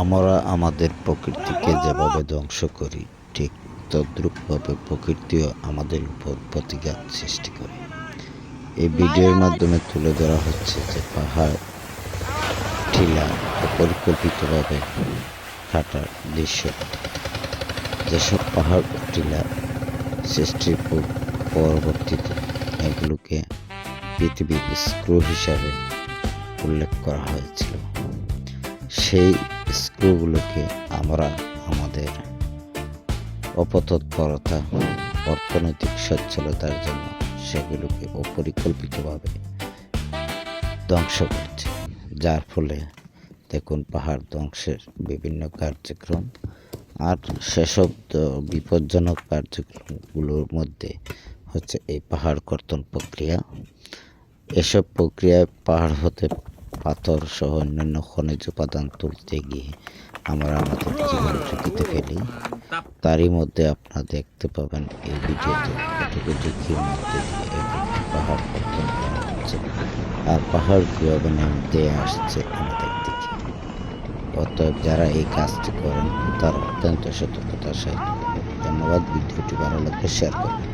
আমরা আমাদের প্রকৃতিকে যেভাবে ধ্বংস করি, ঠিক তদ্রূপভাবে প্রকৃতিও আমাদের উপর প্রতিঘাত সৃষ্টি করে। এই ভিডিওর মাধ্যমে তুলে ধরা হচ্ছে যে পাহাড় টিলা অপরিকল্পিতভাবে কাটার দৃশ্য। যেসব পাহাড় ও টিলা সৃষ্টির পরবর্তীতে এগুলোকে পৃথিবীর স্ক্রু হিসাবে উল্লেখ করা হয়েছিল। সেই স্ক্রুগুলোকে আমরা আমাদের অপতৎপরতা, অর্থনৈতিক সচ্ছলতার জন্য সেগুলোকে অপরিকল্পিতভাবে ধ্বংস করছে, যার ফলে দেখুন পাহাড় ধ্বংসের বিভিন্ন কার্যক্রম। আর সেসব বিপজ্জনক কার্যক্রমগুলোর মধ্যে হচ্ছে এই পাহাড় কর্তন প্রক্রিয়া। এসব প্রক্রিয়ায় পাহাড় হতে পাথর সহ অন্যান্য খনিজ উপাদান তুলতে গিয়ে আমরা আমাদের জীবন ঝুঁকিতে ফেলি। তারই মধ্যে আপনারা দেখতে পাবেন এই ভিডিওতে কতটুকু ঝুঁকির মধ্যে দিয়ে একটি পাহাড় কর্তন করা হচ্ছে, আর পাহাড় কীভাবে নামতে আসছে আমাদের দিকে। অতএব যারা এই কাজটি করেন তারা অত্যন্ত সতর্কতার সাথে। ধন্যবাদ। ভিডিওটি ভালো লাগলে শেয়ার করবেন।